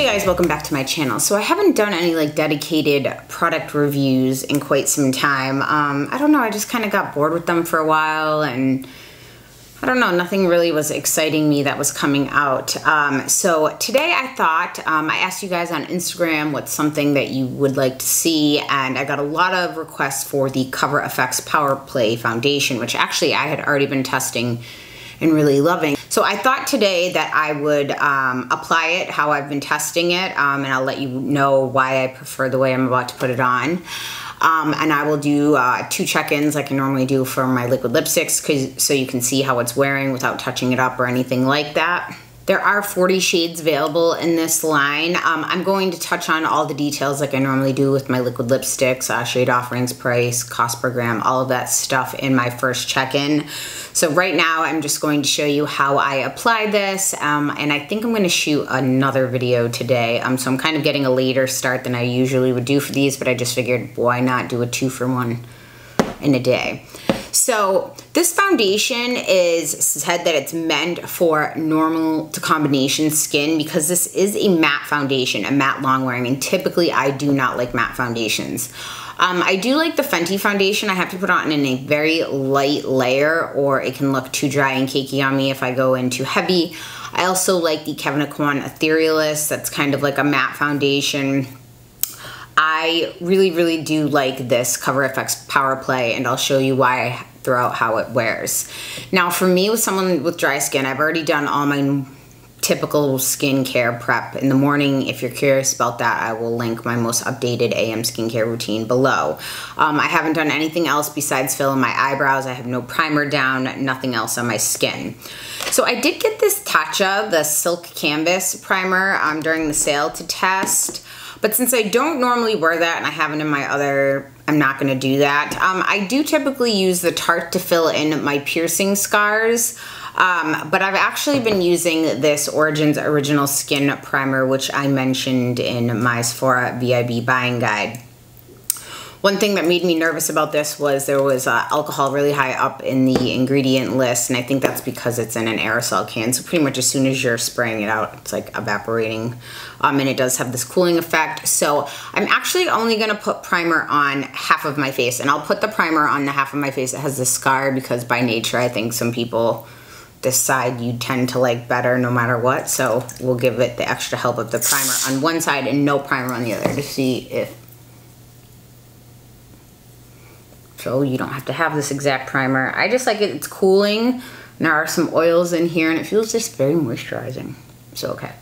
Hey guys, welcome back to my channel. So I haven't done any like dedicated product reviews in quite some time. I don't know, I just kind of got bored with them for a while, and I don't know, nothing really was exciting me that was coming out. So today I thought, I asked you guys on Instagram what's something that you would like to see, and I got a lot of requests for the Cover FX Power Play Foundation, which actually I had already been testing and really loving. So I thought today that I would apply it how I've been testing it, and I'll let you know why I prefer the way I'm about to put it on. And I will do 2 check-ins like I normally do for my liquid lipsticks, so you can see how it's wearing without touching it up or anything like that. There are 40 shades available in this line. I'm going to touch on all the details like I normally do with my liquid lipsticks, shade offerings, price, cost per gram, all of that stuff in my first check-in. So right now I'm just going to show you how I apply this, and I think I'm going to shoot another video today. So I'm kind of getting a later start than I usually would do for these, but I just figured why not do a 2-for-1 in a day. So this foundation is said that it's meant for normal to combination skin because this is a matte foundation, a matte long wearing, and typically I do not like matte foundations. I do like the Fenty foundation. I have to put on in a very light layer or it can look too dry and cakey on me if I go in too heavy. I also like the Kevyn Aucoin Etherealist. That's kind of like a matte foundation. I really do like this Cover FX Power Play, and I'll show you why throughout how it wears. Now for me, with someone with dry skin, I've already done all my typical skincare prep in the morning. If you're curious about that, I will link my most updated AM skincare routine below. I haven't done anything else besides fill in my eyebrows. I have no primer down, nothing else on my skin. So I did get this Tatcha, the Silk Canvas primer during the sale to test. But since I don't normally wear that and I haven't in my other, I'm not gonna do that. I do typically use the Tarte to fill in my piercing scars, but I've actually been using this Origins Original Skin Primer, which I mentioned in my Sephora VIB buying guide. One thing that made me nervous about this was there was alcohol really high up in the ingredient list, and I think that's because it's in an aerosol can, so pretty much as soon as you're spraying it out, it's like evaporating, and it does have this cooling effect. So I'm actually only gonna put primer on half of my face, and I'll put the primer on the half of my face that has the scar because by nature I think some people, this side you tend to like better no matter what, so we'll give it the extra help of the primer on one side and no primer on the other to see if, so you don't have to have this exact primer. I just like it, it's cooling, and there are some oils in here, and it feels just very moisturizing. So okay,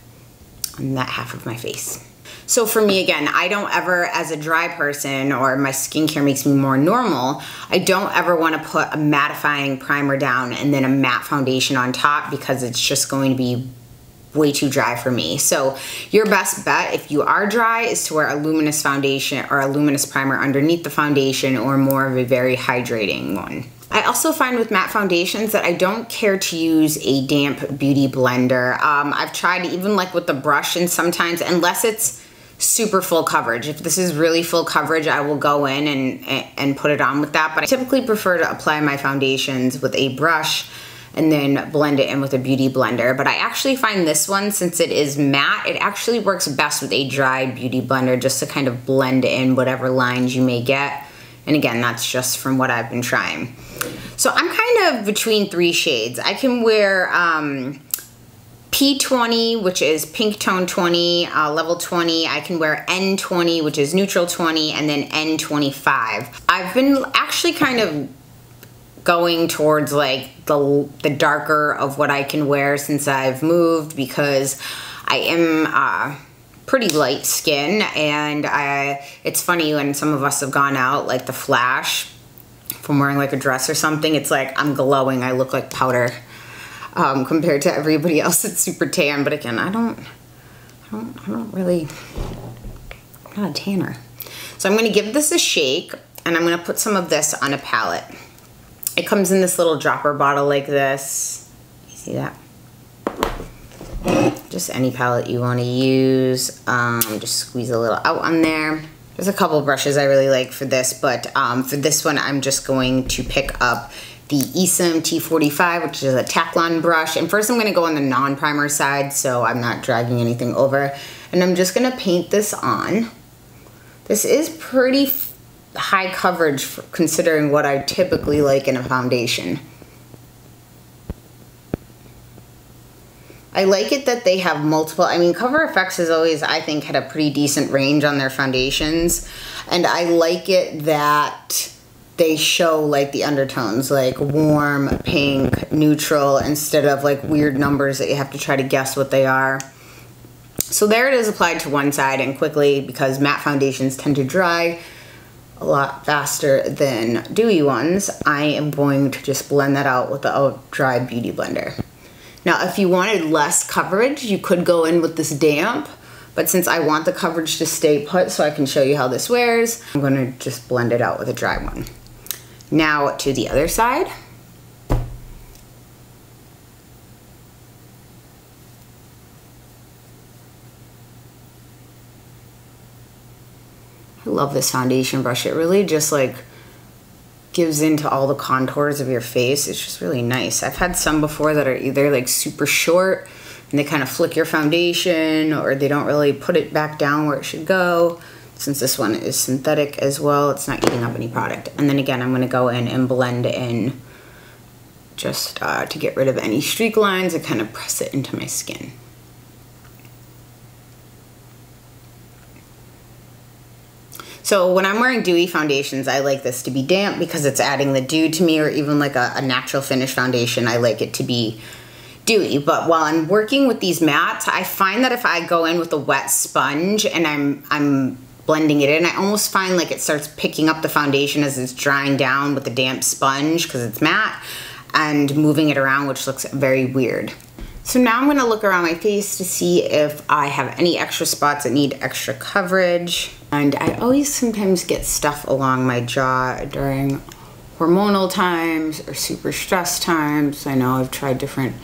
on that half of my face. So for me, again, I don't ever, as a dry person, or my skincare makes me more normal, I don't ever wanna put a mattifying primer down and then a matte foundation on top because it's just going to be way too dry for me. So your best bet if you are dry is to wear a luminous foundation or a luminous primer underneath the foundation, or more of a very hydrating one. I also find with matte foundations that I don't care to use a damp beauty blender. I've tried even like with the brush, and sometimes, unless it's super full coverage, if this is really full coverage, I will go in and put it on with that, but I typically prefer to apply my foundations with a brush and then blend it in with a beauty blender. But I actually find this one, since it is matte, it actually works best with a dry beauty blender just to kind of blend in whatever lines you may get. And again, that's just from what I've been trying. So I'm kind of between 3 shades. I can wear P20, which is pink tone 20, level 20. I can wear N20, which is neutral 20, and then N25. I've been actually kind of going towards like the darker of what I can wear since I've moved, because I am pretty light skin, and it's funny when some of us have gone out, like the flash from wearing like a dress or something, it's like I'm glowing, I look like powder compared to everybody else that's super tan. But again, I don't really, I'm not a tanner. So I'm gonna give this a shake, and I'm gonna put some of this on a palette. It comes in this little dropper bottle like this. You see that? Just any palette you want to use. Just squeeze a little out on there. There's a couple brushes I really like for this, but for this one I'm just going to pick up the Esom T45, which is a Taklon brush. And first I'm gonna go on the non-primer side so I'm not dragging anything over. And I'm just gonna paint this on. This is pretty high coverage considering what I typically like in a foundation. I like it that they have multiple, I mean, Cover FX has always, I think, had a pretty decent range on their foundations. And I like it that they show like the undertones, like warm, pink, neutral, instead of like weird numbers that you have to try to guess what they are. So there it is applied to one side, and quickly, because matte foundations tend to dry a lot faster than dewy ones, I am going to just blend that out with the Dry Beauty Blender. Now, if you wanted less coverage, you could go in with this damp, but since I want the coverage to stay put so I can show you how this wears, I'm gonna just blend it out with a dry one. Now to the other side. I love this foundation brush. It really just like gives into all the contours of your face. It's just really nice. I've had some before that are either like super short and they kind of flick your foundation, or they don't really put it back down where it should go. Since this one is synthetic as well, it's not eating up any product. And then again, I'm gonna go in and blend in just to get rid of any streak lines and kind of press it into my skin. So when I'm wearing dewy foundations, I like this to be damp because it's adding the dew to me, or even like a natural finish foundation, I like it to be dewy. But while I'm working with these mattes, I find that if I go in with a wet sponge and I'm blending it in, I almost find like it starts picking up the foundation as it's drying down with the damp sponge because it's matte, and moving it around, which looks very weird. So now I'm gonna look around my face to see if I have any extra spots that need extra coverage. And I always sometimes get stuff along my jaw during hormonal times or super stressed times. I know I've tried different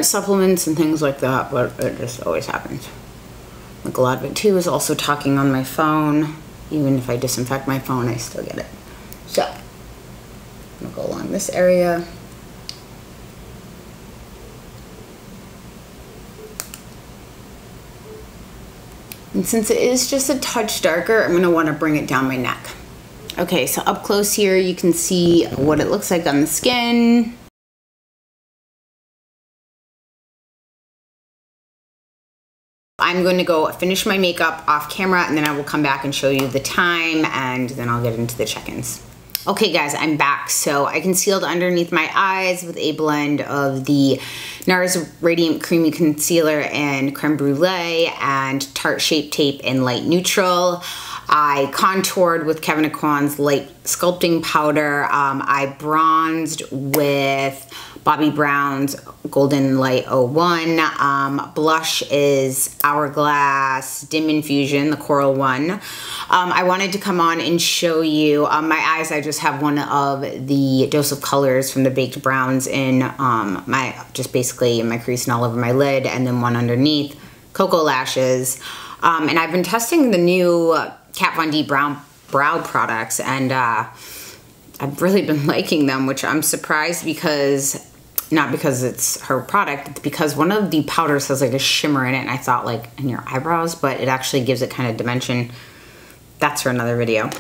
supplements and things like that, but it just always happens. Like a lot of it too is also talking on my phone. Even if I disinfect my phone, I still get it. So I'm gonna go along this area. And since it is just a touch darker, I'm gonna wanna bring it down my neck. Okay, so up close here, you can see what it looks like on the skin. I'm going to go finish my makeup off camera, and then I will come back and show you the time, and then I'll get into the check-ins. Okay guys, I'm back. So I concealed underneath my eyes with a blend of the NARS Radiant Creamy Concealer and Creme Brulee and Tarte Shape Tape in light neutral. I contoured with Kevyn Aucoin's light sculpting powder. I bronzed with Bobbi Brown's Golden Light 01. Blush is Hourglass Dim Infusion, the Coral one. I wanted to come on and show you my eyes. I just have one of the Dose of Colors from the Baked Browns in just basically in my crease and all over my lid, and then one underneath, Cocoa Lashes. And I've been testing the new Kat Von D brow products, and I've really been liking them, which I'm surprised because, not because it's her product, it's because one of the powders has like a shimmer in it, and I thought like in your eyebrows, but it actually gives it kind of dimension. That's for another video.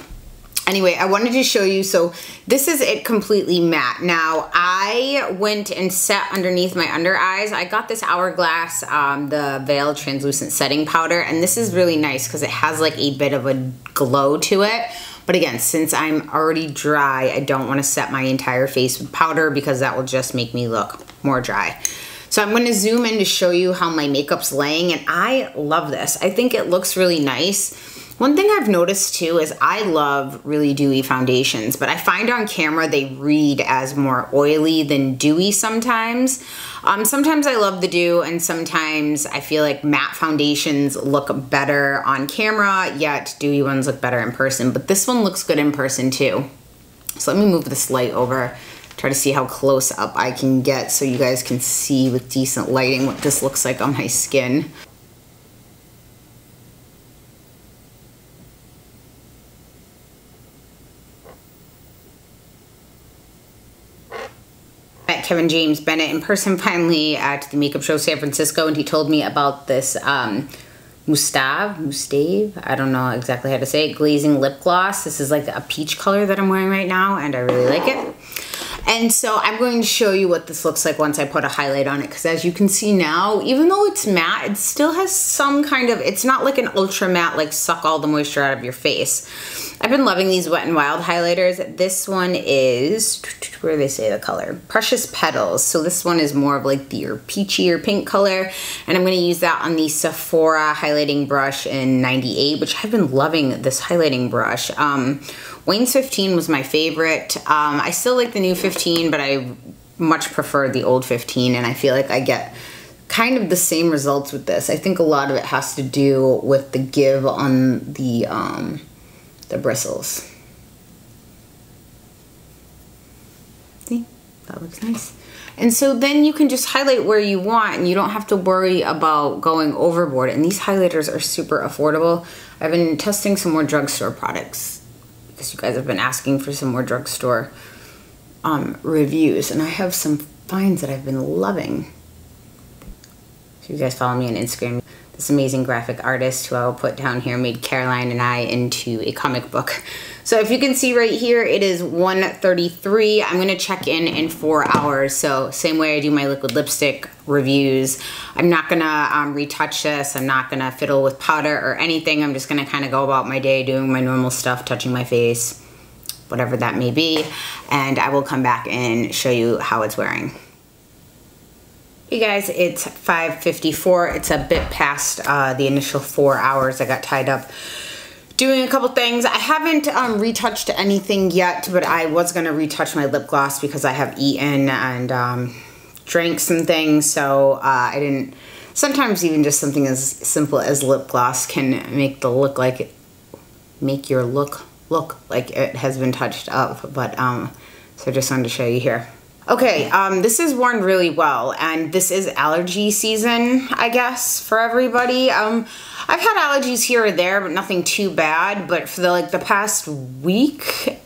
Anyway, I wanted to show you, so this is it completely matte. Now, I went and set underneath my under eyes. I got this Hourglass, the Veil Translucent Setting Powder, and this is really nice because it has like a bit of a glow to it. But again, since I'm already dry, I don't want to set my entire face with powder because that will just make me look more dry. So I'm going to zoom in to show you how my makeup's laying, and I love this. I think it looks really nice. One thing I've noticed too is I love really dewy foundations, but I find on camera they read as more oily than dewy sometimes. Sometimes I love the dew, and sometimes I feel like matte foundations look better on camera, yet dewy ones look better in person. But this one looks good in person too. So let me move this light over, try to see how close up I can get so you guys can see with decent lighting what this looks like on my skin. Kevin James Bennett in person finally at the makeup show San Francisco, and he told me about this Mustave, I don't know exactly how to say it, glazing lip gloss. This is like a peach color that I'm wearing right now, and I really like it. And so I'm going to show you what this looks like once I put a highlight on it, because as you can see now, even though it's matte, it still has some kind of, it's not like an ultra matte, like suck all the moisture out of your face. I've been loving these Wet n Wild highlighters. This one is, where do they say the color? Precious Petals. So this one is more of like the peachy or pink color. And I'm gonna use that on the Sephora highlighting brush in 98, which I've been loving this highlighting brush. Wayne's 15 was my favorite. I still like the new 15, but I much prefer the old 15, and I feel like I get kind of the same results with this. I think a lot of it has to do with the give on the bristles. See, that looks nice. And so then you can just highlight where you want, and you don't have to worry about going overboard. And these highlighters are super affordable. I've been testing some more drugstore products because you guys have been asking for some more drugstore reviews, and I have some finds that I've been loving. So you guys follow me on Instagram. This amazing graphic artist who I will put down here made Caroline and I into a comic book. So if you can see right here, it is 1:33. I'm gonna check in 4 hours. So same way I do my liquid lipstick reviews. I'm not gonna retouch this. I'm not gonna fiddle with powder or anything. I'm just gonna kind of go about my day doing my normal stuff, touching my face, whatever that may be. And I will come back and show you how it's wearing. Hey guys, it's 5:54. It's a bit past the initial 4 hours. I got tied up doing a couple things. I haven't retouched anything yet, but I was gonna retouch my lip gloss because I have eaten and drank some things, so I didn't. Sometimes even just something as simple as lip gloss can make the look like it, make your look like it has been touched up. But so I just wanted to show you here. Okay, this is worn really well, and this is allergy season, I guess, for everybody. I've had allergies here or there, but nothing too bad. But for the past week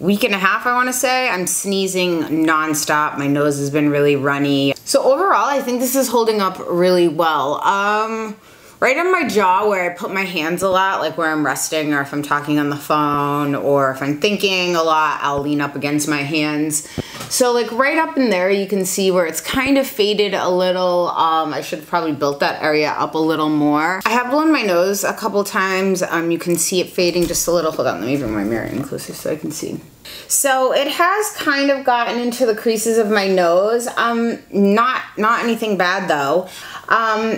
and a half, I want to say, I'm sneezing nonstop. My nose has been really runny. So overall, I think this is holding up really well. Right on my jaw where I put my hands a lot, like where I'm resting or if I'm talking on the phone or if I'm thinking a lot, I'll lean up against my hands. So like right up in there, you can see where it's kind of faded a little. I should have probably built that area up a little more. I have blown my nose a couple times. You can see it fading just a little. Hold on, let me bring my mirror in closer so I can see. So it has kind of gotten into the creases of my nose. Not anything bad though.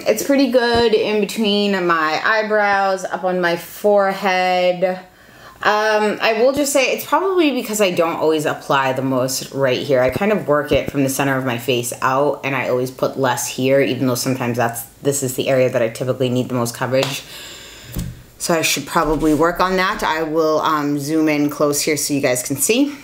It's pretty good in between my eyebrows, up on my forehead. I will just say it's probably because I don't always apply the most right here. I kind of work it from the center of my face out, and I always put less here, even though sometimes this is the area that I typically need the most coverage. So I should probably work on that. I will zoom in close here so you guys can see.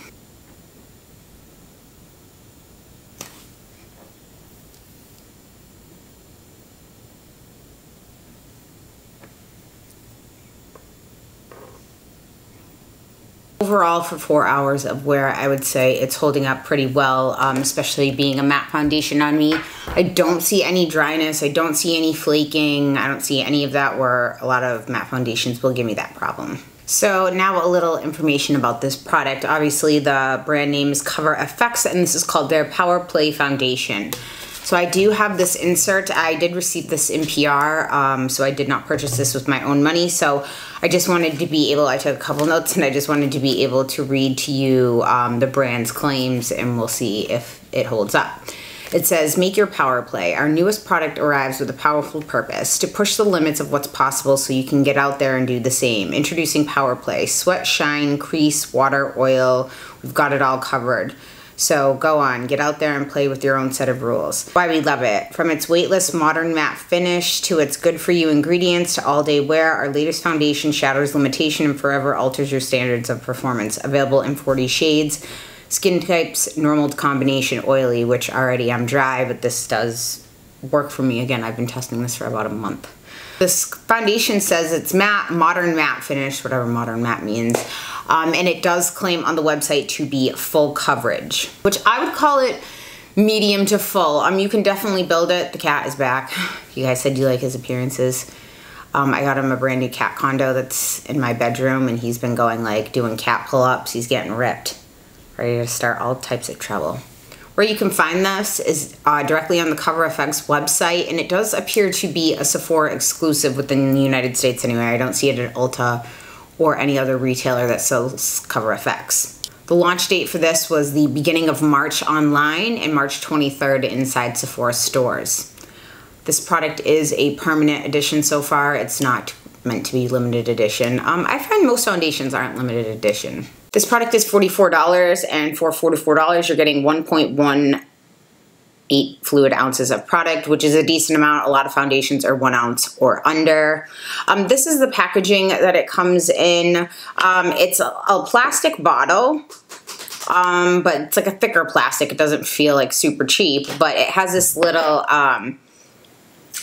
Overall, for 4 hours of wear, I would say it's holding up pretty well, especially being a matte foundation on me. I don't see any dryness. I don't see any flaking. I don't see any of that where a lot of matte foundations will give me that problem. So now a little information about this product. Obviously, the brand name is Cover FX, and this is called their Power Play Foundation. So I do have this insert. I did receive this in PR, so I did not purchase this with my own money. So I just wanted to be able, I took a couple notes, and I just wanted to be able to read to you the brand's claims, and we'll see if it holds up. It says, make your power play. Our newest product arrives with a powerful purpose to push the limits of what's possible so you can get out there and do the same. Introducing Power Play. Sweat, shine, crease, water, oil. We've got it all covered. So go on, get out there and play with your own set of rules. Why we love it. From its weightless modern matte finish to its good for you ingredients to all day wear, our latest foundation shatters limitation and forever alters your standards of performance. Available in 40 shades. Skin types, normal combination, oily, which already I'm dry, but this does work for me. Again, I've been testing this for about a month. This foundation says it's matte, modern matte finish, whatever modern matte means. And it does claim on the website to be full coverage, which I would call it medium to full. You can definitely build it. The cat is back. You guys said you like his appearances. I got him a brand new cat condo that's in my bedroom, and he's been going like doing cat pull-ups. He's getting ripped, ready to start all types of trouble. Where you can find this is directly on the Cover FX website, and it does appear to be a Sephora exclusive within the United States anyway. I don't see it at Ulta or any other retailer that sells Cover FX. The launch date for this was the beginning of March online and March 23rd inside Sephora stores. This product is a permanent edition so far. It's not meant to be limited edition. I find most foundations aren't limited edition. This product is $44, and for $44 you're getting 1.18 fluid ounces of product, which is a decent amount. A lot of foundations are 1 ounce or under. This is the packaging that it comes in. It's a plastic bottle, but it's like a thicker plastic. It doesn't feel like super cheap, but it has this little,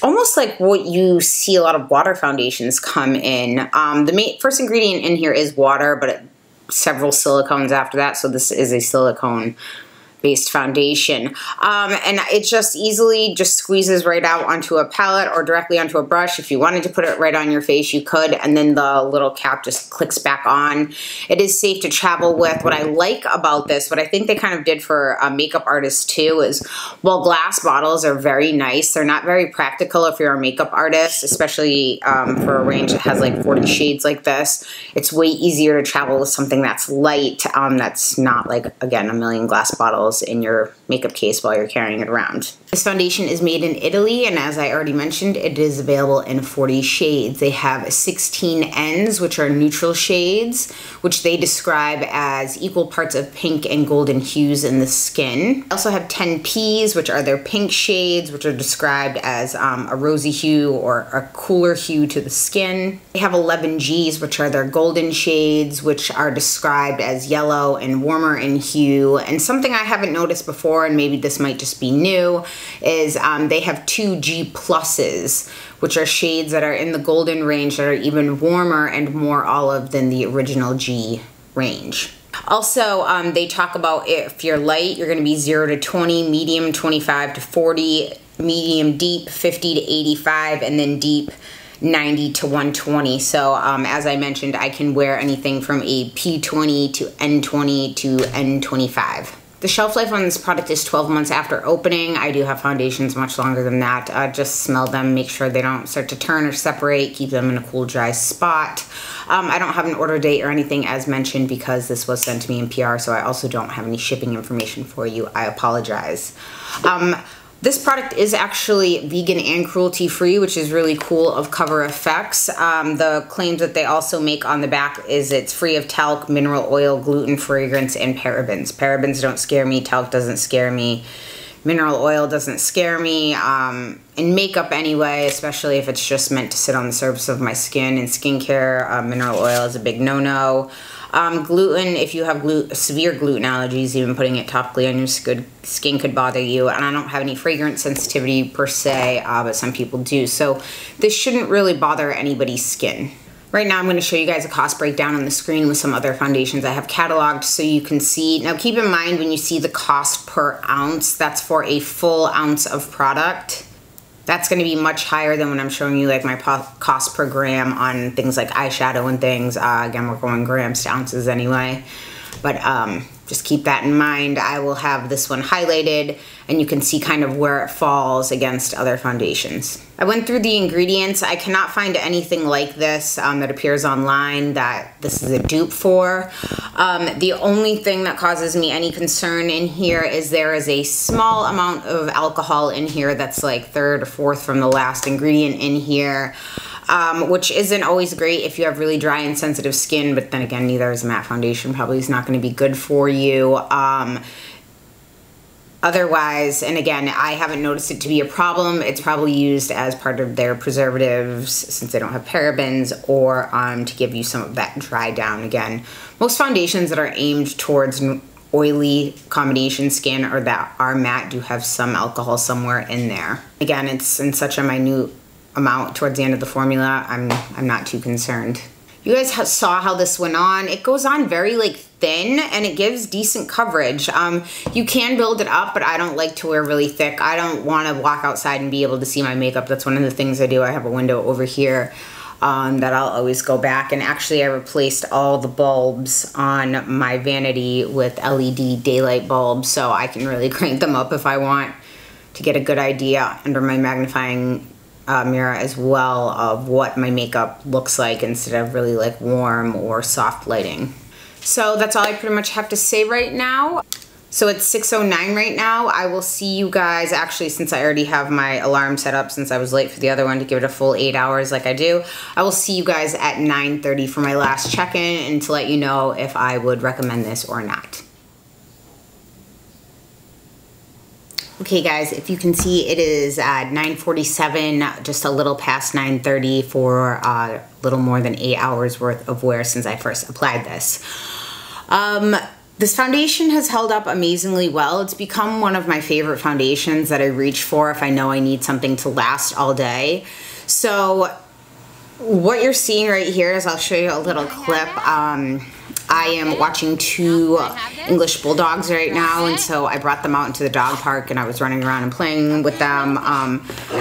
almost like what you see a lot of water foundations come in. The first ingredient in here is water, but several silicones after that, so this is a silicone based foundation. And it just easily just squeezes right out onto a palette or directly onto a brush. If you wanted to put it right on your face, you could, and then the little cap just clicks back on. It is safe to travel with. What I like about this, what I think they kind of did for makeup artists too, is while glass bottles are very nice, they're not very practical if you're a makeup artist, especially for a range that has like 40 shades like this. It's way easier to travel with something that's light, that's not like, again, a million glass bottles in your makeup case while you're carrying it around. This foundation is made in Italy, and as I already mentioned, it is available in 40 shades. They have 16 Ns, which are neutral shades, which they describe as equal parts of pink and golden hues in the skin. They also have 10 Ps, which are their pink shades, which are described as a rosy hue or a cooler hue to the skin. They have 11 Gs, which are their golden shades, which are described as yellow and warmer in hue. And something I haven't noticed before, and maybe this might just be new, is they have 2 G pluses, which are shades that are in the golden range that are even warmer and more olive than the original G range. Also, they talk about if you're light, you're going to be 0 to 20, medium 25 to 40, medium deep 50 to 85, and then deep 90 to 120. So as I mentioned, I can wear anything from a P20 to N20 to N25. The shelf life on this product is 12 months after opening. I do have foundations much longer than that. Just smell them, make sure they don't start to turn or separate, keep them in a cool, dry spot. I don't have an order date or anything as mentioned because this was sent to me in PR, so I also don't have any shipping information for you. I apologize. This product is actually vegan and cruelty-free, which is really cool of Cover FX. The claims that they also make on the back is it's free of talc, mineral oil, gluten, fragrance, and parabens. Parabens don't scare me. Talc doesn't scare me. Mineral oil doesn't scare me. In makeup anyway, especially if it's just meant to sit on the surface of my skin. In skincare, mineral oil is a big no-no. Gluten, if you have severe gluten allergies, even putting it topically on your skin could bother you. And I don't have any fragrance sensitivity per se, but some people do. So this shouldn't really bother anybody's skin. Right now I'm going to show you guys a cost breakdown on the screen with some other foundations I have cataloged so you can see. Now keep in mind when you see the cost per ounce, that's for a full ounce of product. That's going to be much higher than when I'm showing you like my cost per gram on things like eyeshadow and things. Again, we're going grams to ounces anyway. But just keep that in mind. I will have this one highlighted and you can see kind of where it falls against other foundations. I went through the ingredients. I cannot find anything like this that appears online that this is a dupe for. The only thing that causes me any concern in here is there is a small amount of alcohol in here that's like third or fourth from the last ingredient in here. Which isn't always great if you have really dry and sensitive skin, but then again, neither is a matte foundation. Probably is not going to be good for you. Otherwise, and again, I haven't noticed it to be a problem. It's probably used as part of their preservatives since they don't have parabens, or to give you some of that dry down. Again, most foundations that are aimed towards oily combination skin or that are matte do have some alcohol somewhere in there. Again, it's in such a minute amount towards the end of the formula, I'm not too concerned. You guys saw how this went on. It goes on very like thin and it gives decent coverage. You can build it up, but I don't like to wear really thick. I don't want to walk outside and be able to see my makeup. That's one of the things I do. I have a window over here that I'll always go back. And actually I replaced all the bulbs on my vanity with LED daylight bulbs, so I can really crank them up if I want to get a good idea under my magnifying mirror as well of what my makeup looks like instead of really like warm or soft lighting. So that's all I pretty much have to say right now. So it's 6:09 right now. I will see you guys, actually, since I already have my alarm set up since I was late for the other one to give it a full 8 hours like I do, I will see you guys at 9:30 for my last check-in and to let you know if I would recommend this or not. Okay guys, if you can see, it is 9:47, just a little past 9:30 for a little more than 8 hours worth of wear since I first applied this. This foundation has held up amazingly well. It's become one of my favorite foundations that I reach for if I know I need something to last all day. So what you're seeing right here is, I'll show you a little clip. I am watching two English bulldogs right now, and so I brought them out into the dog park and I was running around and playing with them.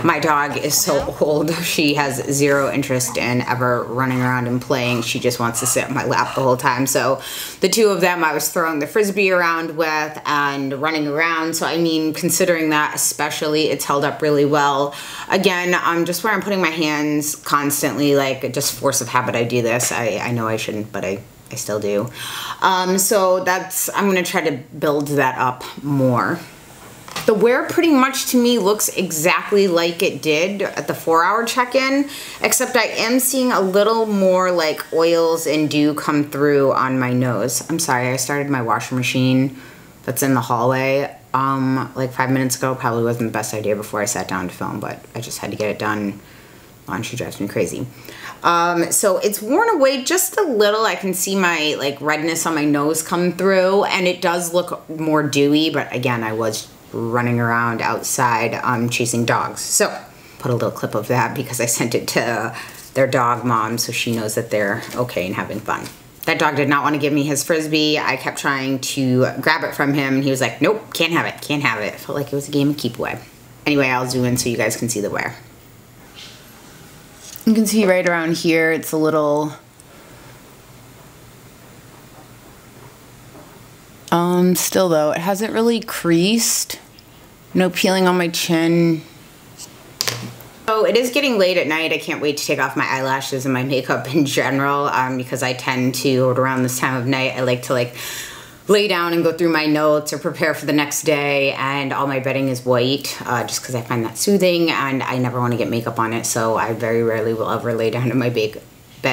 My dog is so old, she has zero interest in ever running around and playing. She just wants to sit on my lap the whole time. So the two of them I was throwing the frisbee around with and running around. So I mean, considering that especially, it's held up really well. Again, just where I'm putting my hands constantly, like just force of habit I do this. I know I shouldn't, but I still do. So I'm gonna try to build that up more. The wear pretty much to me looks exactly like it did at the 4-hour check-in, except I am seeing a little more like oils and dew come through on my nose. I'm sorry, I started my washer machine that's in the hallway like 5 minutes ago. Probably wasn't the best idea before I sat down to film, but I just had to get it done. She drives me crazy. So it's worn away just a little. I can see my like redness on my nose come through, and it does look more dewy, but again, I was running around outside chasing dogs. So put a little clip of that because I sent it to their dog mom so she knows that they're okay and having fun. That dog did not want to give me his frisbee. I kept trying to grab it from him and he was like, nope, can't have it, can't have it. It felt like it was a game of keep away. Anyway, I'll zoom in so you guys can see the wear. You can see right around here, it's a little, still though, it hasn't really creased. No peeling on my chin. So it is getting late at night. I can't wait to take off my eyelashes and my makeup in general, because I tend to, around this time of night, I like to like lay down and go through my notes or prepare for the next day, and all my bedding is white just because I find that soothing, and I never want to get makeup on it, so I very rarely will ever lay down in my bed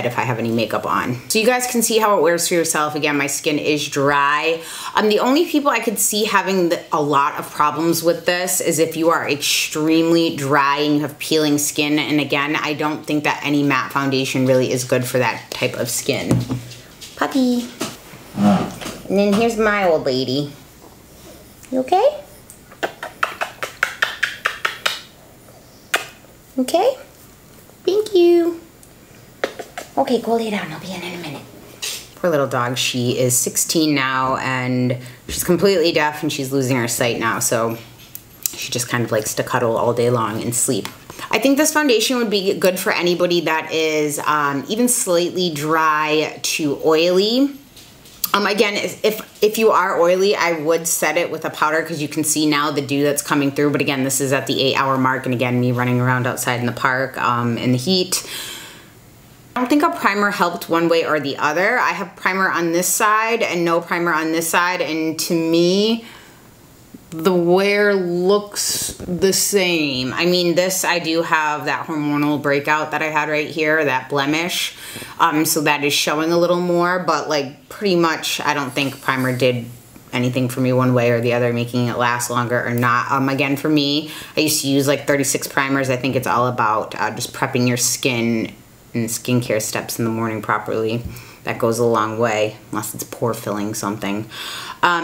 if I have any makeup on. So you guys can see how it wears for yourself. Again, my skin is dry. The only people I could see having a lot of problems with this is if you are extremely dry and you have peeling skin, and again, I don't think that any matte foundation really is good for that type of skin. Puppy. And then here's my old lady. You okay? Okay? Thank you. Okay, go lay down. I'll be in a minute. Poor little dog. She is 16 now, and she's completely deaf, and she's losing her sight now, so she just kind of likes to cuddle all day long and sleep. I think this foundation would be good for anybody that is even slightly dry to oily. Again, if you are oily, I would set it with a powder because you can see now the dew that's coming through. But again, this is at the 8-hour mark, and again, me running around outside in the park in the heat. I don't think a primer helped one way or the other. I have primer on this side and no primer on this side, and to me, the wear looks the same. I mean, this, I do have that hormonal breakout that I had right here, that blemish. So that is showing a little more, but like pretty much, I don't think primer did anything for me one way or the other, making it last longer or not. Again, for me, I used to use like 36 primers. I think it's all about just prepping your skin and skincare steps in the morning properly. that goes a long way, unless it's pore filling something.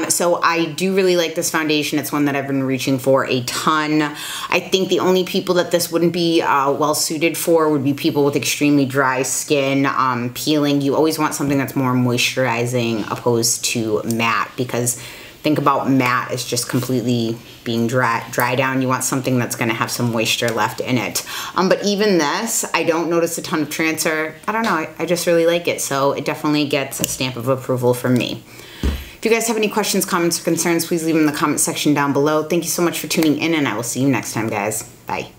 So I do really like this foundation. It's one that I've been reaching for a ton. I think the only people that this wouldn't be well suited for would be people with extremely dry skin, peeling. You always want something that's more moisturizing opposed to matte, because think about matte as just completely being dry down. You want something that's going to have some moisture left in it. But even this, I don't notice a ton of transfer. I don't know, I just really like it. So it definitely gets a stamp of approval from me. If you guys have any questions, comments, or concerns, please leave them in the comment section down below. Thank you so much for tuning in, and I will see you next time, guys. Bye.